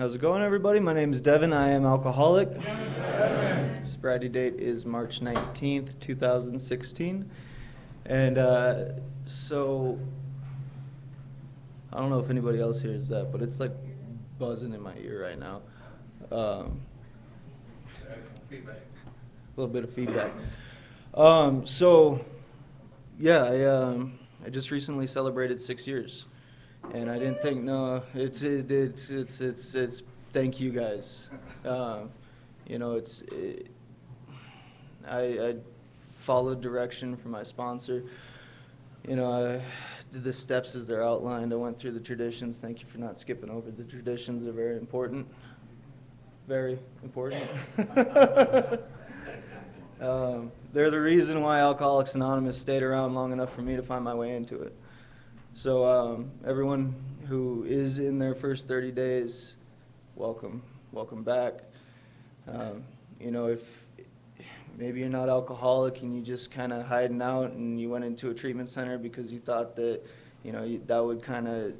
How's it going, everybody? My name is Devin. I am alcoholic. Sobriety date is March 19th, 2016. And so, I don't know if anybody else hears that, but it's like buzzing in my ear right now. Feedback. A little bit of feedback. So, yeah, I just recently celebrated 6 years. And I didn't think, no, it's thank you guys. I followed direction from my sponsor. I did the steps as they're outlined. I went through the traditions. Thank you for not skipping over the traditions. They're very important. Very important. They're the reason why Alcoholics Anonymous stayed around long enough for me to find my way into it. So everyone who is in their first 30 days, welcome back. If maybe you're not alcoholic and you just kind of hiding out and you went into a treatment center because you thought that, that would kind of,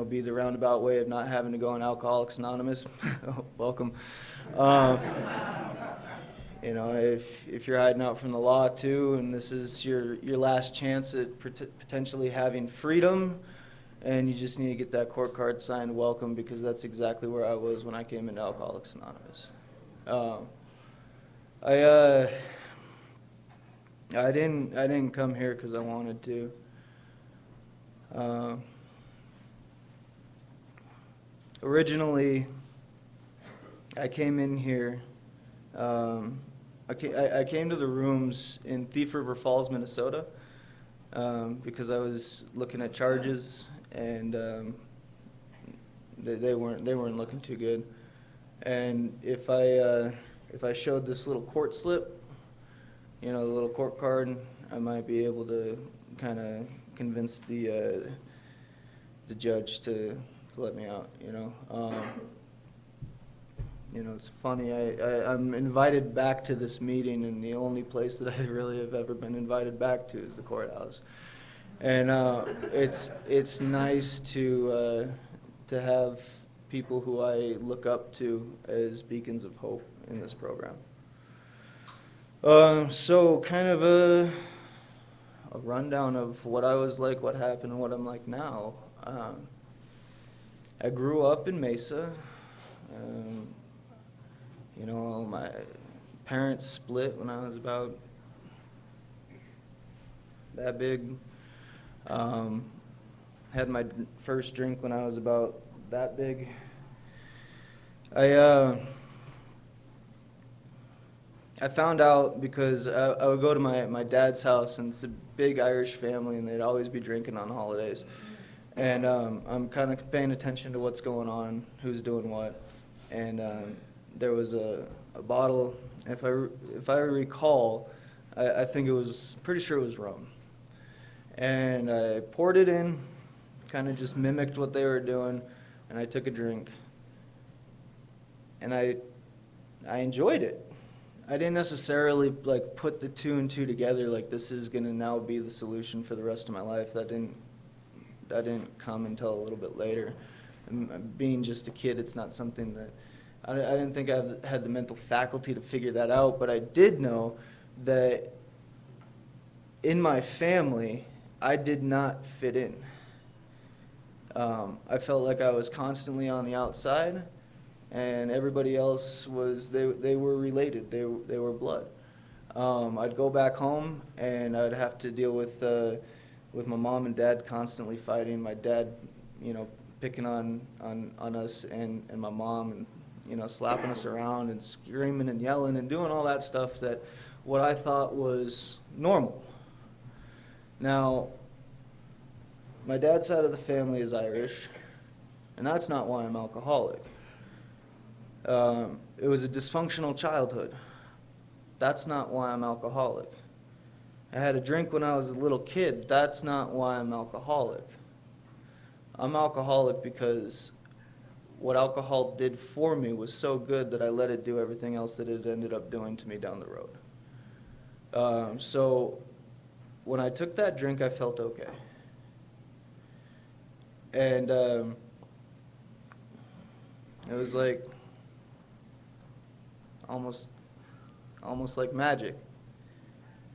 be the roundabout way of not having to go in Alcoholics Anonymous, welcome. If you're hiding out from the law too, and this is your last chance at potentially having freedom, and you just need to get that court card signed, welcome, because that's exactly where I was when I came into Alcoholics Anonymous. I didn't come here because I wanted to. Originally, I came in here. I came to the rooms in Thief River Falls, Minnesota, because I was looking at charges, and they weren't looking too good. And if I showed this little court slip, the little court card, I might be able to kind of convince the judge to let me out. It's funny, I'm invited back to this meeting, and the only place that I really have ever been invited back to is the courthouse. And it's nice to have people who I look up to as beacons of hope in this program. So kind of a rundown of what I was like, what happened, and what I'm like now. I grew up in Mesa. My parents split when I was about that big. Had my first drink when I was about that big. I found out because I would go to my dad's house, and it's a big Irish family, and they'd always be drinking on holidays. And I'm kind of paying attention to what's going on, who's doing what. And there was a bottle, if I recall, I think pretty sure it was rum. And I poured it in, kind of just mimicked what they were doing, and I took a drink. And I enjoyed it. I didn't necessarily put the two and two together, like this is going to now be the solution for the rest of my life. That didn't come until a little bit later. And being just a kid, it's not something that I didn't think I had the mental faculty to figure that out, but I did know that in my family, I did not fit in. I felt like I was constantly on the outside, and everybody else they were related. They were blood. I'd go back home, and I'd have to deal with my mom and dad constantly fighting. My dad, picking on us and my mom, and slapping us around and screaming and yelling and doing all that stuff that what I thought was normal. Now, my dad's side of the family is Irish, and that's not why I'm alcoholic. It was a dysfunctional childhood. That's not why I'm alcoholic. I had a drink when I was a little kid. That's not why I'm alcoholic. I'm alcoholic because what alcohol did for me was so good that I let it do everything else that it ended up doing to me down the road. So when I took that drink, I felt okay. And It was like almost like magic.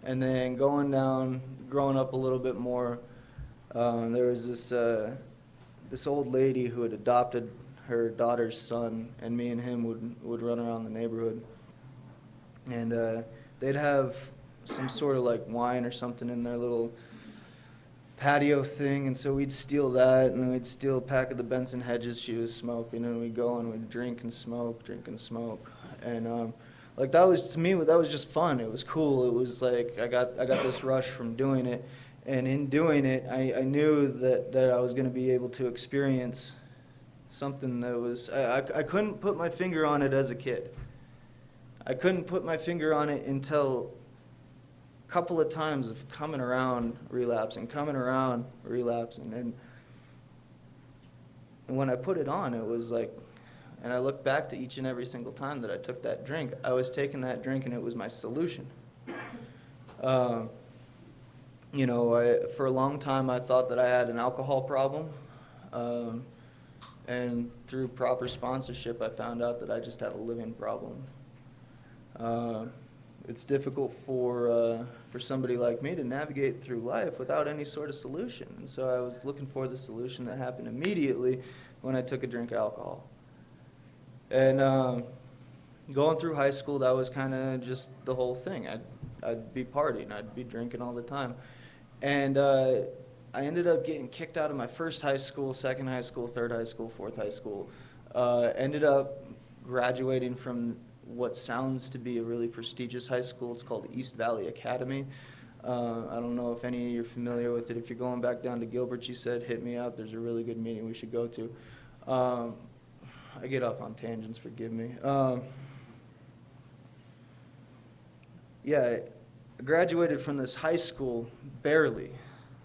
And then growing up a little bit more, there was this old lady who had adopted her daughter's son, and me and him would run around the neighborhood, and they'd have some sort of like wine or something in their little patio thing, and so we'd steal that, and we'd steal a pack of the Benson Hedges she was smoking, and we'd go and we'd drink and smoke, and like that was, to me, that was just fun. It was cool. It was like I got this rush from doing it, and in doing it, I knew that I was going to be able to experience something that was, I couldn't put my finger on it as a kid. I couldn't put my finger on it until a couple of times of coming around relapsing, and when I put it on, it was like, and I look back to each and every single time that I took that drink, I was taking that drink and it was my solution. You know, for a long time I thought that I had an alcohol problem, and through proper sponsorship I found out that I just have a living problem. It's difficult for somebody like me to navigate through life without any sort of solution, and so I was looking for the solution that happened immediately when I took a drink of alcohol. And going through high school, that was kind of just the whole thing. I'd be partying, I'd be drinking all the time. And I ended up getting kicked out of my first high school, second high school, third high school, fourth high school. Ended up graduating from what sounds to be a really prestigious high school. It's called East Valley Academy. I don't know if any of you are familiar with it. If you're going back down to Gilbert, you said, hit me up. There's a really good meeting we should go to. I get off on tangents, forgive me. Yeah, I graduated from this high school barely,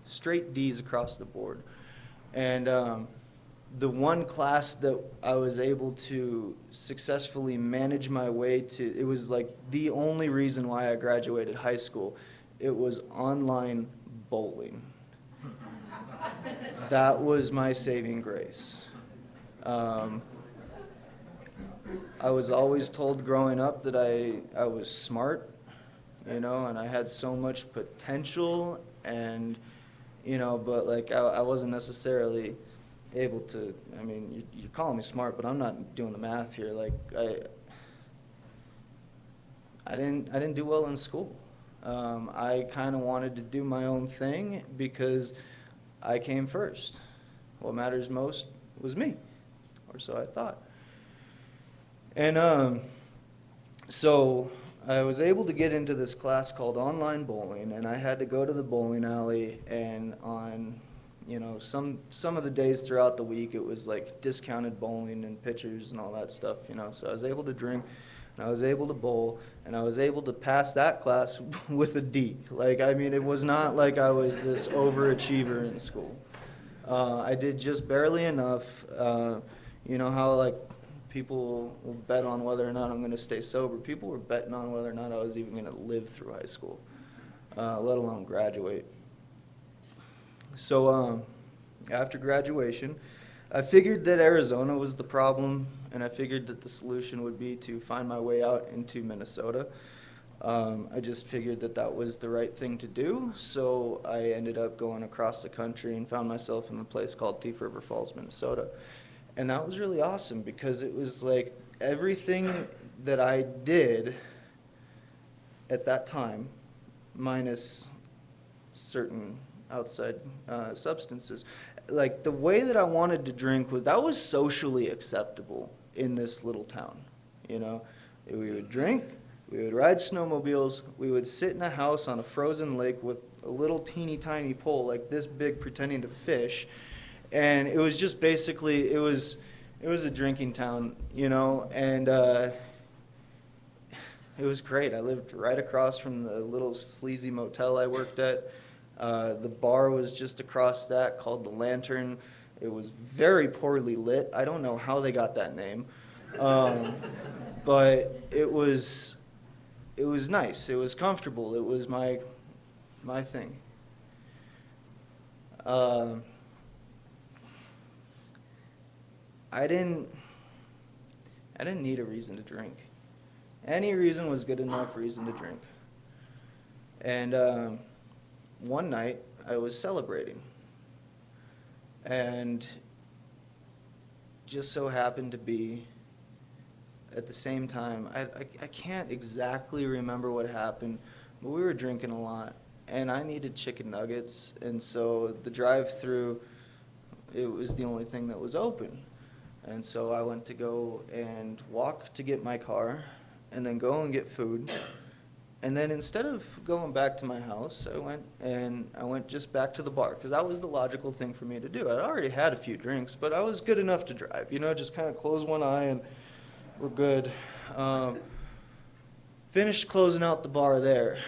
straight D's across the board. And the one class that I was able to successfully manage my way to, it was like the only reason why I graduated high school. It was online bowling. That was my saving grace. I was always told growing up that I was smart, you know, and I had so much potential, and, you know, but like I wasn't necessarily able to, I mean, you're calling me smart, but I'm not doing the math here. Like I didn't do well in school. I kind of wanted to do my own thing because I came first. What matters most was me, or so I thought. And so I was able to get into this class called online bowling, and I had to go to the bowling alley, and on, you know, some of the days throughout the week it was like discounted bowling and pitchers and all that stuff, you know. So I was able to drink, and I was able to bowl, and I was able to pass that class with a D. Like, I mean, it was not like I was this overachiever in school. I did just barely enough. You know how like people will bet on whether or not I'm going to stay sober. People were betting on whether or not I was even going to live through high school, let alone graduate. So after graduation, I figured that Arizona was the problem, and I figured that the solution would be to find my way out into Minnesota. I just figured that that was the right thing to do, so I ended up going across the country and found myself in a place called Thief River Falls, Minnesota. And that was really awesome because it was like everything that I did at that time, minus certain outside substances, like the way that I wanted to drink that was socially acceptable in this little town. You know, we would drink, we would ride snowmobiles, we would sit in a house on a frozen lake with a little teeny tiny pole like this big pretending to fish. And it was just basically, it was a drinking town, you know, and it was great. I lived right across from the little sleazy motel I worked at. The bar was just across that, called the Lantern. It was very poorly lit. I don't know how they got that name, but it was nice. It was comfortable. It was my thing. I didn't I didn't need a reason to drink. Any reason was good enough reason to drink. And one night, I was celebrating. And just so happened to be, at the same time, I can't exactly remember what happened, but we were drinking a lot. And I needed chicken nuggets, and so the drive-through, it was the only thing that was open. And so I went to go and walk to get my car, and then go and get food. And then instead of going back to my house, I went just back to the bar, because that was the logical thing for me to do. I'd already had a few drinks, but I was good enough to drive, just kind of close one eye and we're good. Finished closing out the bar there.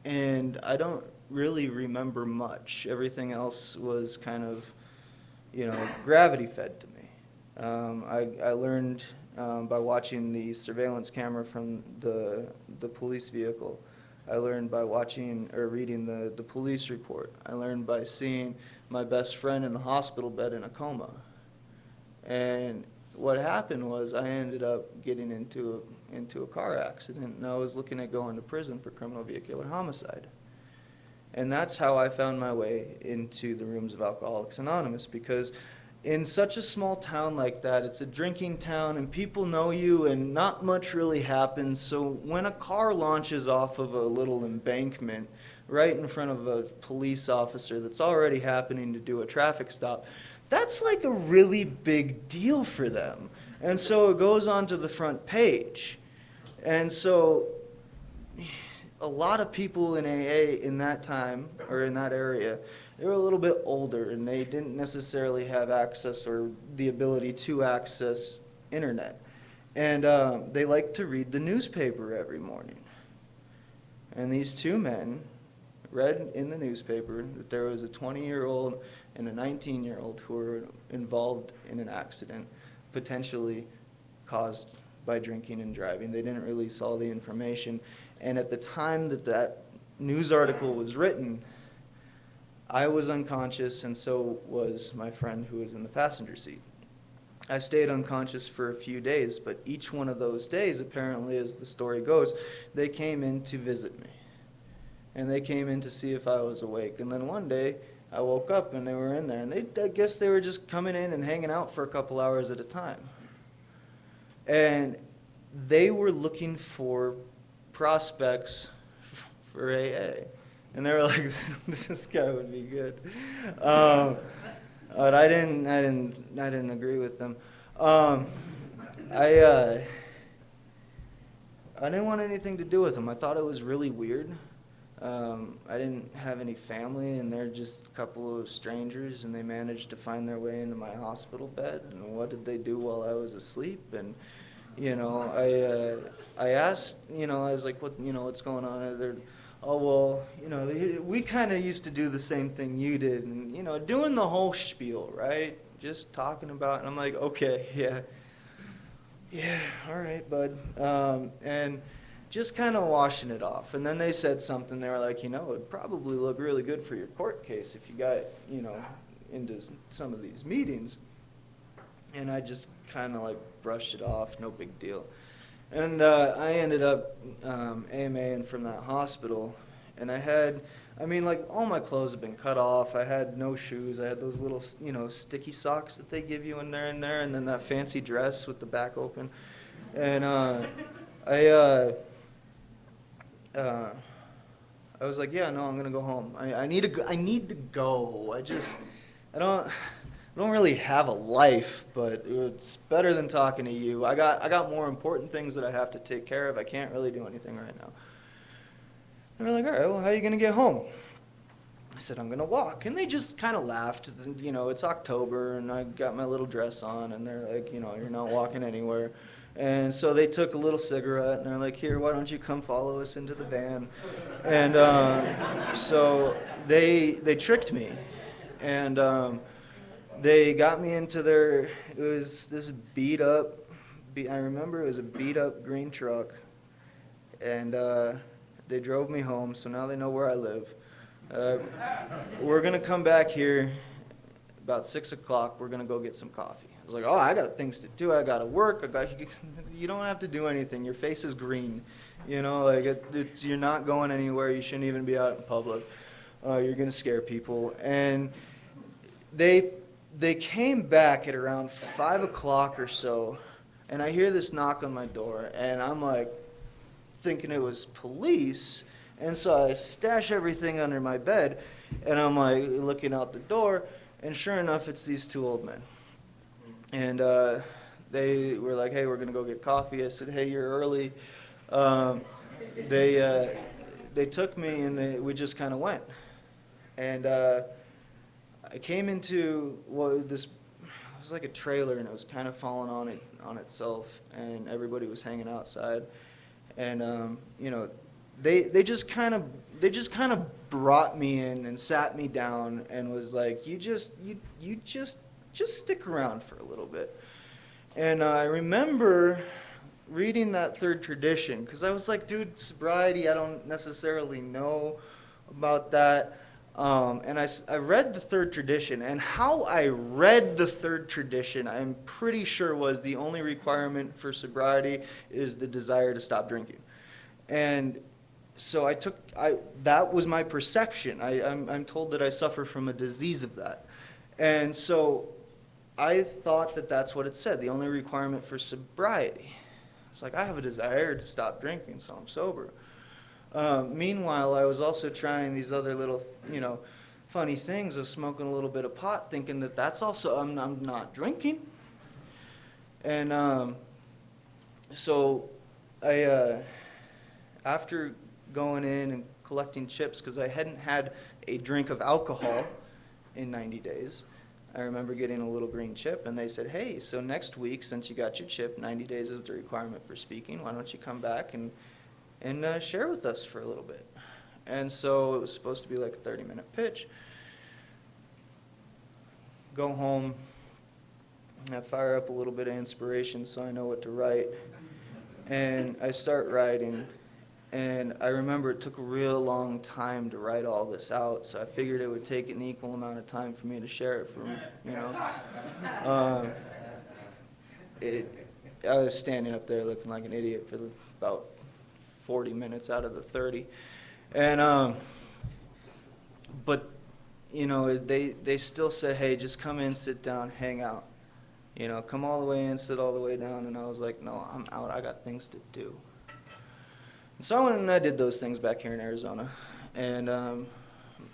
And I don't really remember much. Everything else was kind of, gravity fed to me. I learned by watching the surveillance camera from the police vehicle. I learned by watching or reading the police report. I learned by seeing my best friend in the hospital bed in a coma. And what happened was I ended up getting into a car accident, and I was looking at going to prison for criminal vehicular homicide. And that's how I found my way into the rooms of Alcoholics Anonymous, because in such a small town like that, it's a drinking town, and people know you, and not much really happens. So when a car launches off of a little embankment right in front of a police officer that's already happening to do a traffic stop, that's like a really big deal for them. And so it goes onto the front page. And so a lot of people in AA in that time, or in that area, they were a little bit older, and they didn't necessarily have access or the ability to access internet. And they liked to read the newspaper every morning. And these two men read in the newspaper that there was a 20-year-old and a 19-year-old who were involved in an accident, potentially caused by drinking and driving. They didn't release all the information. And at the time that news article was written, I was unconscious, and so was my friend who was in the passenger seat. I stayed unconscious for a few days, but each one of those days, apparently, as the story goes, they came in to visit me. And they came in to see if I was awake. And then one day, I woke up and they were in there, and I guess they were just coming in and hanging out for a couple hours at a time. And they were looking for prospects for AA. And they were like, this guy would be good. But I didn't agree with them. I didn't want anything to do with them. I thought it was really weird. I didn't have any family, and they're just a couple of strangers, and they managed to find their way into my hospital bed. And what did they do while I was asleep? And I asked, I was like, what's going on? They're, oh, well, we kind of used to do the same thing you did, and doing the whole spiel, right? Just talking about, and I'm like, okay, yeah, all right, bud, and just kind of washing it off. And then they said something. They were like, it'd probably look really good for your court case if you got, into some of these meetings. And I just kind of like brushed it off, no big deal. And I ended up AMAing from that hospital, and I had, all my clothes had been cut off. I had no shoes. I had those little, sticky socks that they give you when they're in there, and then that fancy dress with the back open. And I was like, yeah, no, I'm gonna go home. I need to go. I don't really have a life, but it's better than talking to you. I got more important things that I have to take care of. I can't really do anything right now. And they're like, all right, well, how are you gonna get home? I said, I'm gonna walk. And they just kind of laughed. It's October, and I got my little dress on, and they're like, you're not walking anywhere. And so they took a little cigarette, and they're like, here, why don't you come follow us into the van? And so they tricked me. And they got me into it was this beat up, I remember it was a beat up green truck. And they drove me home, so now they know where I live. We're going to come back here about 6 o'clock. We're going to go get some coffee. I was was like, oh, I got things to do. I got to work. You don't have to do anything. Your face is green. Like you're not going anywhere. You shouldn't even be out in public. You're going to scare people. And they came back at around 5 o'clock or so, and I hear this knock on my door, and I'm like thinking it was police, and so I stash everything under my bed, and I'm like looking out the door, and sure enough, it's these two old men. And they were like, hey, we're going to go get coffee. I said, hey, you're early. They took me, and we just kind of went. And I came into this, it was like a trailer, and it was kind of falling on itself, and everybody was hanging outside. And they just kind of brought me in and sat me down and was like, you just stick around for a little bit. And I remember reading that third tradition, because I was like, dude, sobriety, I don't necessarily know about that. And I read the third tradition, and how I read the third tradition, I'm pretty sure was the only requirement for sobriety is the desire to stop drinking. And so that was my perception. I'm told that I suffer from a disease of that. And so I thought that that's what it said, the only requirement for sobriety. It's like, I have a desire to stop drinking, so I'm sober. Meanwhile, I was also trying these other little, funny things of smoking a little bit of pot, thinking that that's also, I'm not drinking. And so after going in and collecting chips, because I hadn't had a drink of alcohol in 90 days, I remember getting a little green chip, and they said, hey, so next week, since you got your chip, 90 days is the requirement for speaking, why don't you come back and share with us for a little bit. And so it was supposed to be like a 30-minute pitch. Go home, I fire up a little bit of inspiration so I know what to write. And I start writing, and I remember it took a real long time to write all this out, so I figured it would take an equal amount of time for me to share it from, I was standing up there looking like an idiot for about 40 minutes out of the 30. And but they still said, hey, just come in, sit down, hang out, come all the way in, sit all the way down. And I was like, no, I'm out, I got things to do. And so I went and I did those things back here in Arizona, and I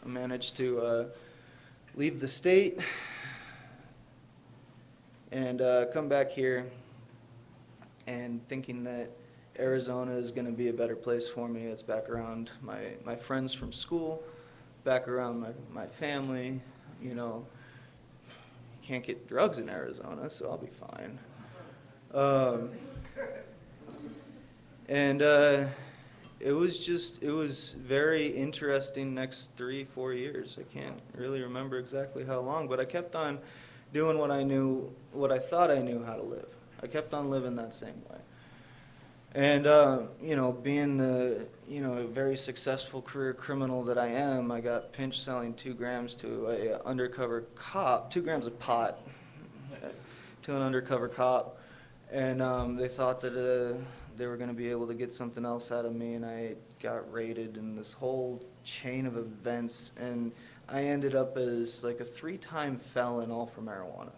managed to leave the state and come back here, and thinking that Arizona is going to be a better place for me. It's back around my friends from school, back around my family. You can't get drugs in Arizona, so I'll be fine. And it was very interesting next 3-4 years. I can't really remember exactly how long, but I kept on doing what I thought I knew how to live. I kept on living that same way. And, being the, a very successful career criminal that I am, I got pinched selling 2 grams to a undercover cop, 2 grams of pot to an undercover cop. And they thought that they were going to be able to get something else out of me, and I got raided in this whole chain of events, and I ended up as like a 3-time felon, all for marijuana,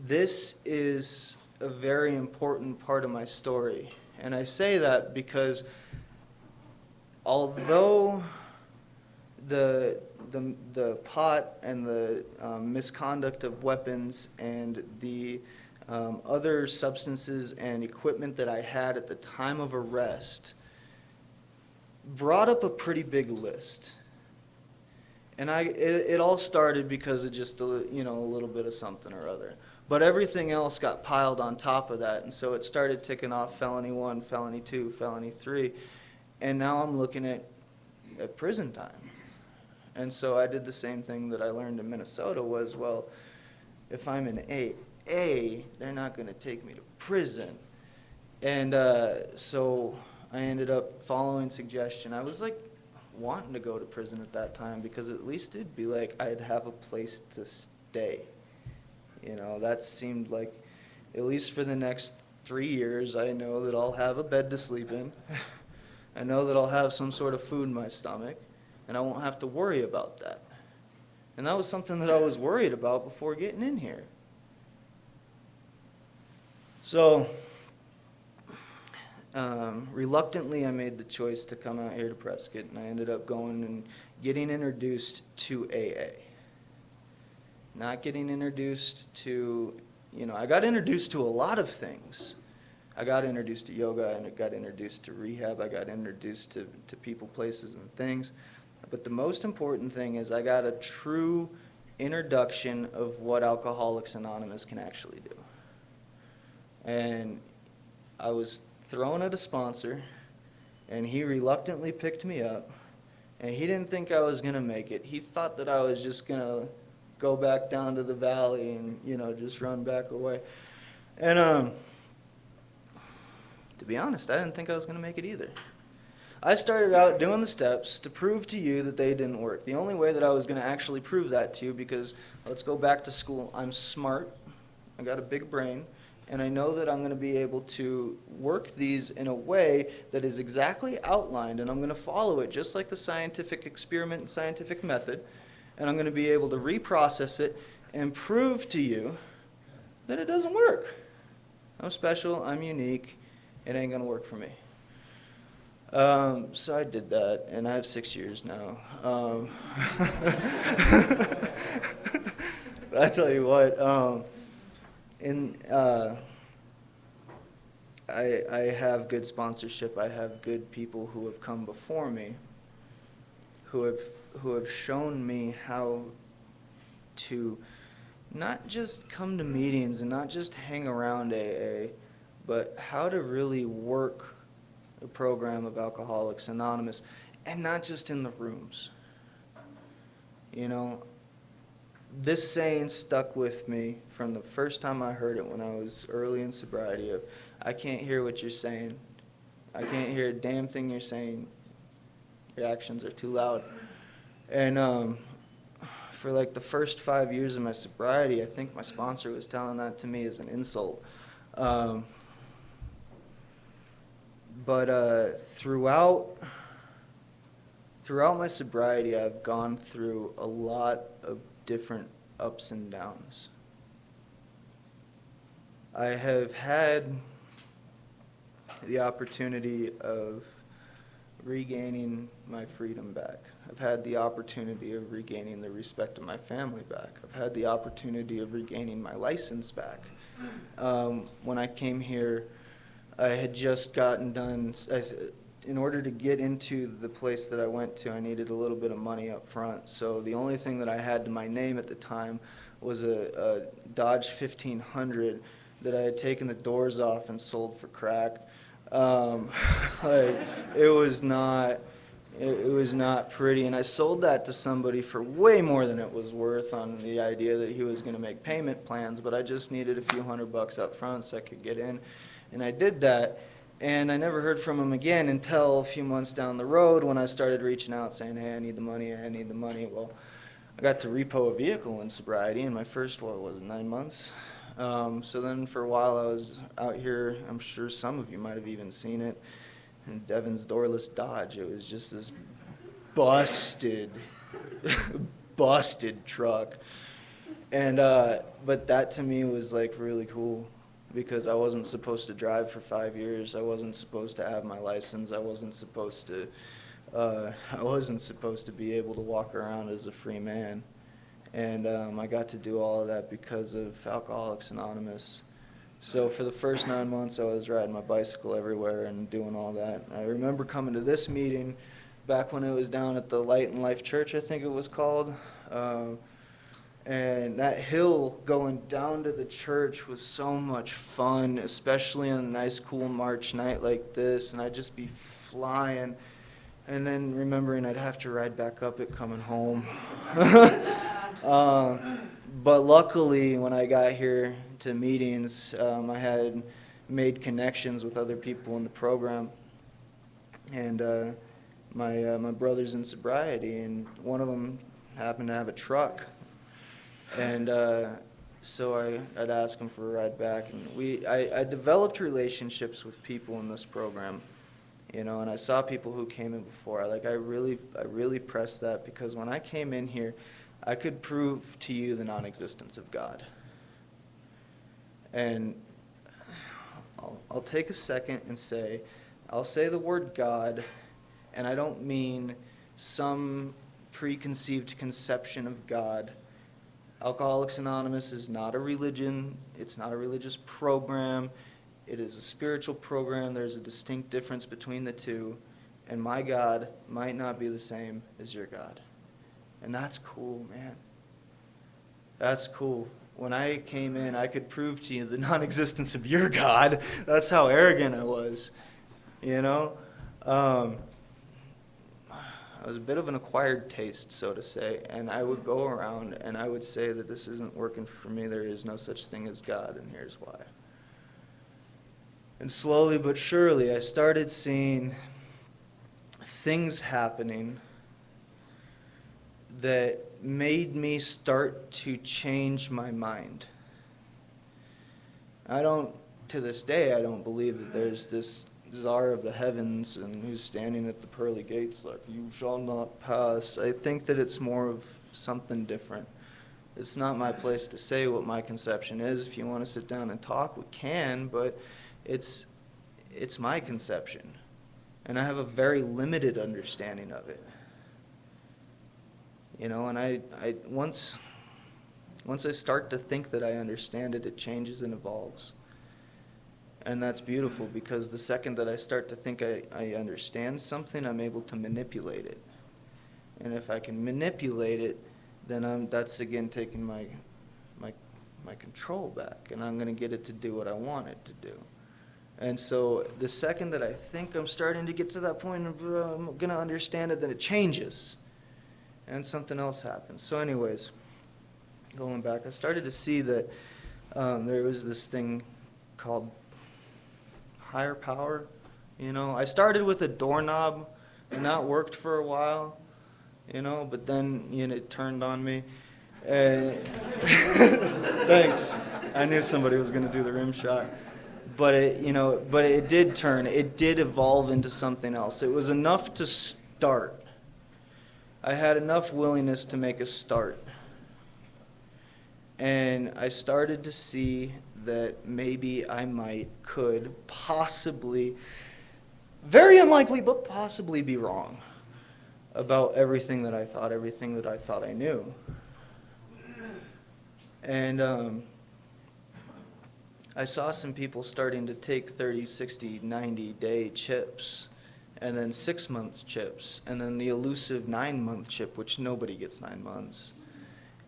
This is a very important part of my story, and I say that because although the pot and the misconduct of weapons and the other substances and equipment that I had at the time of arrest brought up a pretty big list. And it all started because of just a little bit of something or other. But everything else got piled on top of that, and so it started ticking off felony 1, felony 2, felony 3, and now I'm looking at prison time. And so I did the same thing that I learned in Minnesota was, well, if I'm in AA, they're not going to take me to prison. And so I ended up following suggestion. I was like, wanting to go to prison at that time, because at least it'd be like I'd have a place to stay. You know, that seemed like, at least for the next 3 years, I know that I'll have a bed to sleep in. I know that I'll have some sort of food in my stomach, and I won't have to worry about that. And that was something that I was worried about before getting in here. So, reluctantly, I made the choice to come out here to Prescott, and I ended up going and getting introduced to AA. Not getting introduced to, I got introduced to a lot of things. I got introduced to yoga, and I got introduced to rehab, I got introduced to people, places, and things. But the most important thing is I got a true introduction of what Alcoholics Anonymous can actually do. And I was thrown at a sponsor, and he reluctantly picked me up, and he didn't think I was going to make it. He thought that I was just going to go back down to the valley and, just run back away. And to be honest, I didn't think I was going to make it either. I started out doing the steps to prove to you that they didn't work. The only way that I was going to actually prove that to you, because let's go back to school, I'm smart, I got a big brain, and I know that I'm going to be able to work these in a way that is exactly outlined, and I'm going to follow it just like the scientific experiment and scientific method, and I'm going to be able to reprocess it and prove to you that it doesn't work. I'm special, I'm unique, it ain't going to work for me. So I did that, and I have 6 years now. But I tell you what, I have good sponsorship. I have good people who have come before me, who have shown me how to not just come to meetings and not just hang around AA, but how to really work a program of Alcoholics Anonymous, and not just in the rooms. This saying stuck with me from the first time I heard it when I was early in sobriety of, I can't hear what you're saying. I can't hear a damn thing you're saying. Your actions are too loud. And for like the first 5 years of my sobriety, I think my sponsor was telling that to me as an insult. But throughout my sobriety, I've gone through a lot of different ups and downs. I have had the opportunity of regaining my freedom back. I've had the opportunity of regaining the respect of my family back. I've had the opportunity of regaining my license back. When I came here, I had just gotten done. In order to get into the place that I went to, I needed a little bit of money up front. So the only thing that I had to my name at the time was a Dodge 1500 that I had taken the doors off and sold for crack. It was not pretty, and I sold that to somebody for way more than it was worth on the idea that he was going to make payment plans, but I just needed a few $100 up front so I could get in. And I did that, and I never heard from him again until a few months down the road when I started reaching out saying, hey, I need the money, I need the money. Well, I got to repo a vehicle in sobriety in my first, 9 months? So then for a while I was out here, I'm sure some of you might have even seen it, in Devin's doorless Dodge. It was just this busted truck. And, but that to me was like really cool, because I wasn't supposed to drive for 5 years. I wasn't supposed to have my license. I wasn't supposed to be able to walk around as a free man. And I got to do all of that because of Alcoholics Anonymous. So for the first 9 months, I was riding my bicycle everywhere and doing all that. I remember coming to this meeting back when it was down at the Light and Life Church, I think it was called. And that hill going down to the church was so much fun, especially on a nice, cool March night like this. And I'd just be flying. And then remembering I'd have to ride back up it coming home. But luckily, when I got here to meetings, I had made connections with other people in the program. And my brothers in sobriety, and one of them happened to have a truck, and so I'd ask him for a ride back, and I developed relationships with people in this program, you know, and I saw people who came in before. I really pressed that, because when I came in here, I could prove to you the non-existence of God. And I'll take a second and say, I'll say the word God, and I don't mean some preconceived conception of God. Alcoholics Anonymous is not a religion. It's not a religious program. It is a spiritual program. There's a distinct difference between the two. And my God might not be the same as your God. And that's cool, man. That's cool. When I came in, I could prove to you the non-existence of your God. That's how arrogant I was, you know? I was a bit of an acquired taste, so to say, and I would go around and I would say that this isn't working for me. There is no such thing as God, and here's why. And slowly but surely, I started seeing things happening that made me start to change my mind. To this day, I don't believe that there's this czar of the heavens and who's standing at the pearly gates like, you shall not pass. I think that it's more of something different. It's not my place to say what my conception is. If you want to sit down and talk, we can, but it's my conception. And I have a very limited understanding of it. You know, and I once I start to think that I understand it, it changes and evolves. And that's beautiful, because the second that I start to think I understand something, I'm able to manipulate it. And if I can manipulate it, then that's again taking my control back, and I'm going to get it to do what I want it to do. And so the second that I think I'm starting to get to that point of I'm going to understand it, then it changes. And something else happens. So anyways, going back, I started to see that there was this thing called higher power. You know, I started with a doorknob, and that worked for a while, you know, but then, you know, it turned on me. And thanks. I knew somebody was going to do the rim shot. But it did turn. It did evolve into something else. It was enough to start. I had enough willingness to make a start. And I started to see that maybe I could possibly, very unlikely, but possibly be wrong about everything that I thought I knew. And I saw some people starting to take 30, 60, 90-day chips, and then 6-month chips, and then the elusive 9-month chip, which nobody gets 9 months.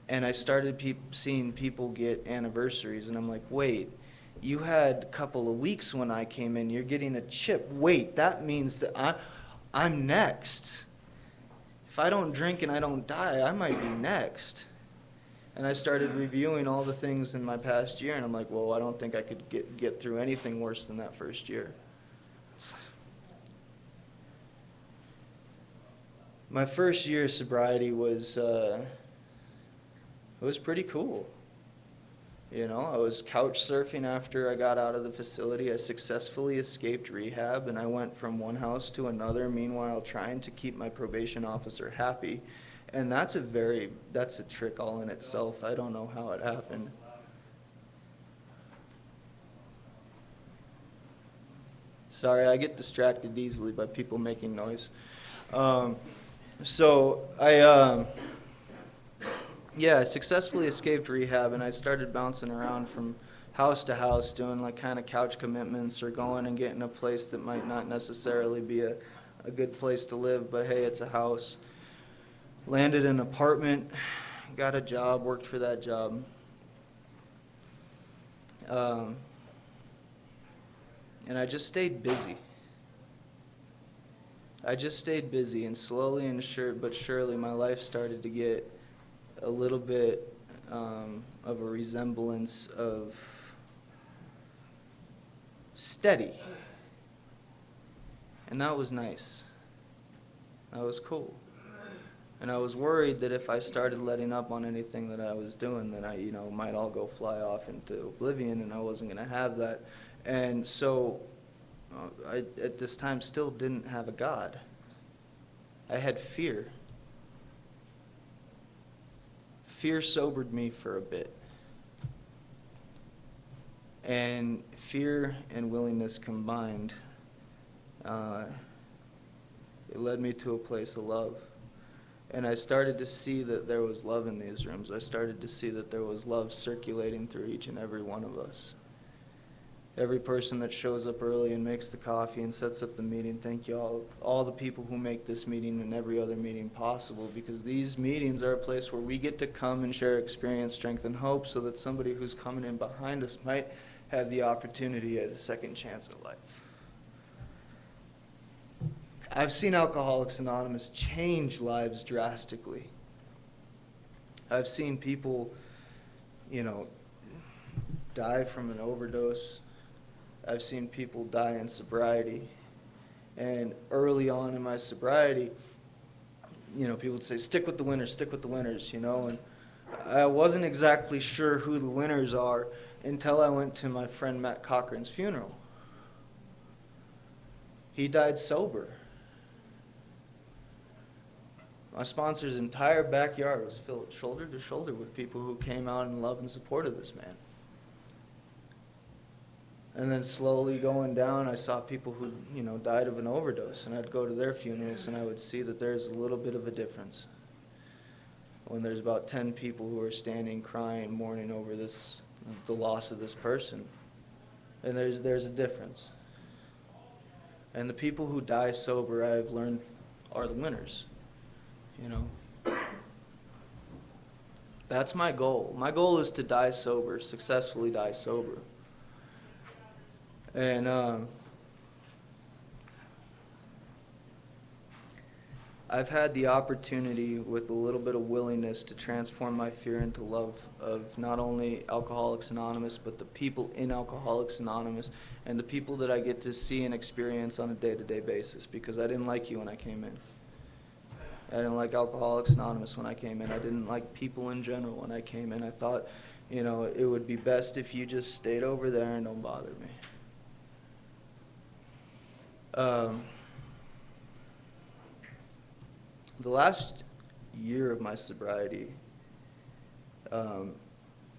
And I started seeing people get anniversaries, and I'm like, wait, you had a couple of weeks when I came in, you're getting a chip. Wait, that means that I'm next. If I don't drink and I don't die, I might be next. And I started reviewing all the things in my past year, and I'm like, well, I don't think I could get through anything worse than that first year. My first year of sobriety was pretty cool. You know, I was couch surfing after I got out of the facility. I successfully escaped rehab, and I went from one house to another, meanwhile trying to keep my probation officer happy. And that's a trick all in itself. I don't know how it happened. Sorry, I get distracted easily by people making noise. So I successfully escaped rehab, and I started bouncing around from house to house doing like kind of couch commitments, or going and getting a place that might not necessarily be a good place to live, but hey, it's a house. Landed in an apartment, got a job, worked for that job. And I just stayed busy. And slowly but surely my life started to get a little bit of a resemblance of steady. And that was nice. That was cool. And I was worried that if I started letting up on anything that I was doing, then I, might all go fly off into oblivion, and I wasn't going to have that. And so I, at this time, still didn't have a God. I had fear. Fear sobered me for a bit. And fear and willingness combined, it led me to a place of love. And I started to see that there was love in these rooms. I started to see that there was love circulating through each and every one of us. Every person that shows up early and makes the coffee and sets up the meeting, thank you all the people who make this meeting and every other meeting possible, because these meetings are a place where we get to come and share experience, strength, and hope, so that somebody who's coming in behind us might have the opportunity at a second chance at life. I've seen Alcoholics Anonymous change lives drastically. I've seen people, die from an overdose. I've seen people die in sobriety. And early on in my sobriety, people would say, stick with the winners, and I wasn't exactly sure who the winners are until I went to my friend Matt Cochran's funeral. He died sober. My sponsor's entire backyard was filled shoulder to shoulder with people who came out in love and support of this man. And then slowly going down, I saw people who, died of an overdose, and I'd go to their funerals and I would see that there's a little bit of a difference. When there's about 10 people who are standing, crying, mourning over the loss of this person, and there's a difference. And the people who die sober, I've learned, are the winners. That's my goal. My goal is to die sober, successfully die sober. And I've had the opportunity, with a little bit of willingness, to transform my fear into love of not only Alcoholics Anonymous, but the people in Alcoholics Anonymous and the people that I get to see and experience on a day-to-day basis, because I didn't like you when I came in. I didn't like Alcoholics Anonymous when I came in. I didn't like people in general when I came in. I thought, it would be best if you just stayed over there and don't bother me. The last year of my sobriety,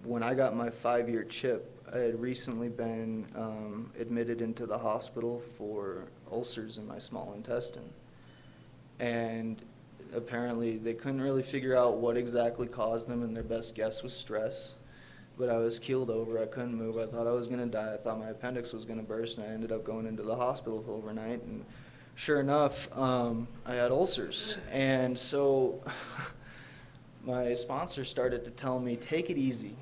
when I got my 5-year chip, I had recently been admitted into the hospital for ulcers in my small intestine. And apparently they couldn't really figure out what exactly caused them, and their best guess was stress. But I was keeled over. I couldn't move. I thought I was going to die. I thought my appendix was going to burst, and I ended up going into the hospital overnight. And sure enough, I had ulcers. And so my sponsor started to tell me, take it easy.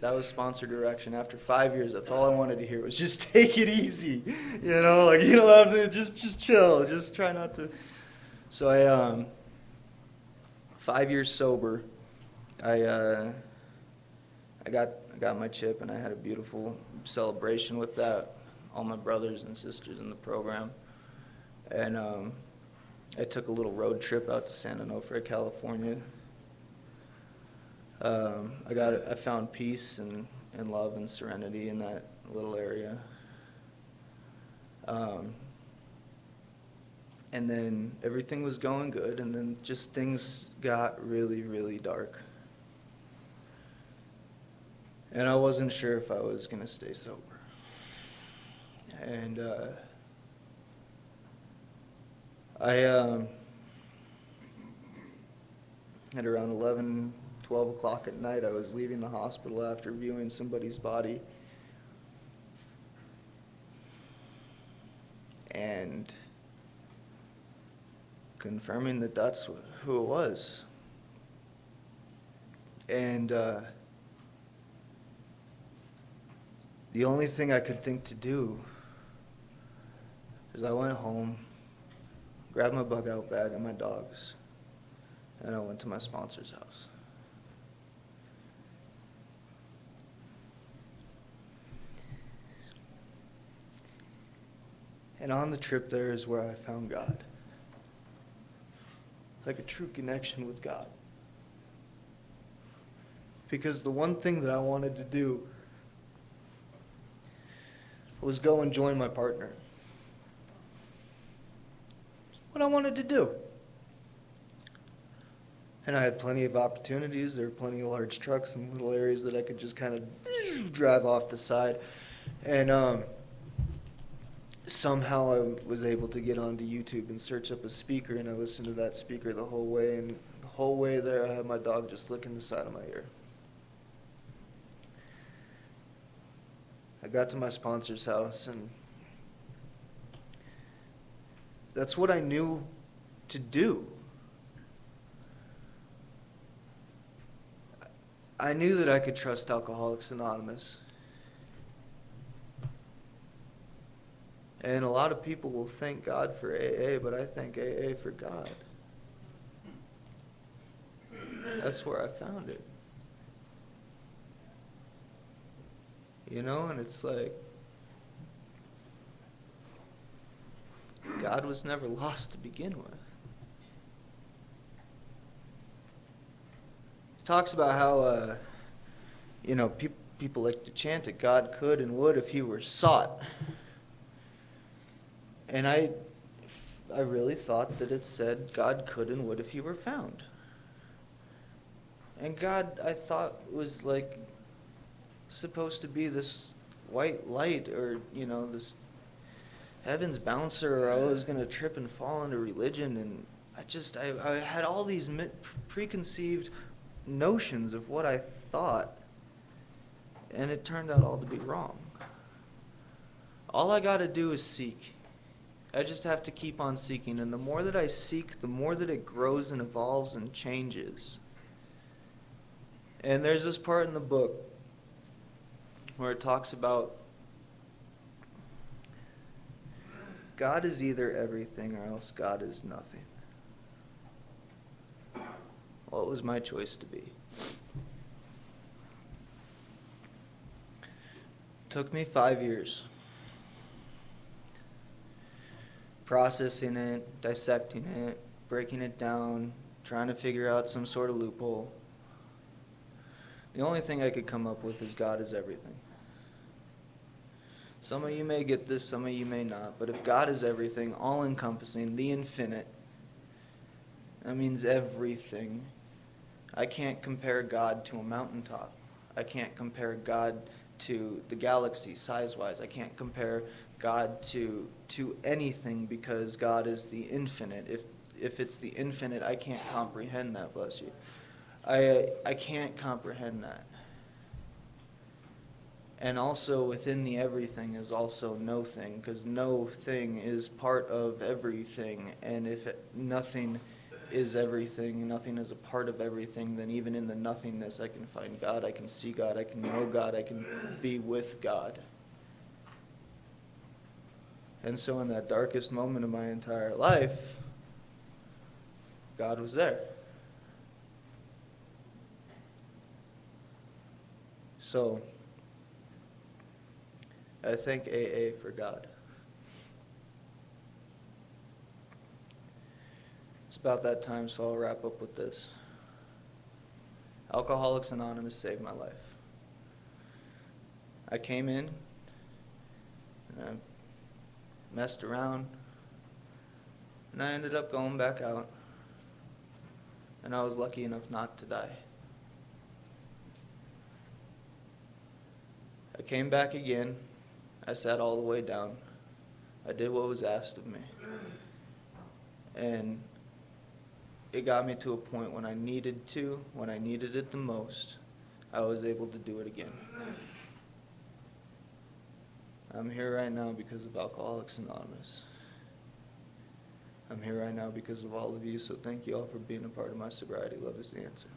That was sponsor direction. After 5 years, that's all I wanted to hear was just take it easy. You don't have to, just chill. Just try not to. So I, 5 years sober, I got my chip, and I had a beautiful celebration with that. All my brothers and sisters in the program. And I took a little road trip out to San Onofre, California. I found peace and love and serenity in that little area. And then everything was going good, and then just things got really, really dark. And I wasn't sure if I was going to stay sober. And at around 11, 12 o'clock at night, I was leaving the hospital after viewing somebody's body. And confirming that that's who it was. And the only thing I could think to do is I went home, grabbed my bug-out bag and my dogs, and I went to my sponsor's house. And on the trip there is where I found God. like a true connection with God. Because the one thing that I wanted to do was go and join my partner. What I wanted to do. And I had plenty of opportunities. There were plenty of large trucks and little areas that I could just kind of drive off the side. And somehow I was able to get onto YouTube and search up a speaker, and I listened to that speaker the whole way. And the whole way there, I had my dog just licking the side of my ear. I got to my sponsor's house, and that's what I knew to do. I knew that I could trust Alcoholics Anonymous. And a lot of people will thank God for AA, but I thank AA for God. That's where I found it. You know, and it's like, God was never lost to begin with. He talks about how, people like to chant that God could and would if he were sought. And I really thought that it said God could and would if he were found. And God, I thought, was like supposed to be this white light, or this heaven's bouncer, or I was going to trip and fall into religion. And I had all these preconceived notions of what I thought, and it turned out all to be wrong. All I got to do is seek. I just have to keep on seeking, and the more that I seek, the more that it grows and evolves and changes. And there's this part in the book where it talks about God is either everything or else God is nothing. Well, it was my choice to be. It took me 5 years. Processing it, dissecting it, breaking it down, trying to figure out some sort of loophole. The only thing I could come up with is God is everything. Some of you may get this, some of you may not, but if God is everything, all-encompassing, the infinite, that means everything. I can't compare God to a mountaintop. I can't compare God to the galaxy size-wise. I can't compare God to anything, because God is the infinite. If it's the infinite, I can't comprehend that, bless you. I can't comprehend that. And also within the everything is also no thing, because no thing is part of everything. And if nothing is everything, nothing is a part of everything, then even in the nothingness I can find God, I can see God, I can know God, I can be with God. And so in that darkest moment of my entire life, God was there. So I thank AA for God. It's about that time, so I'll wrap up with this. Alcoholics Anonymous saved my life. I came in, and I messed around, and I ended up going back out, and I was lucky enough not to die. I came back again. I sat all the way down. I did what was asked of me. And it got me to a point when I needed it the most, I was able to do it again. I'm here right now because of Alcoholics Anonymous. I'm here right now because of all of you, so thank you all for being a part of my sobriety. Love is the answer.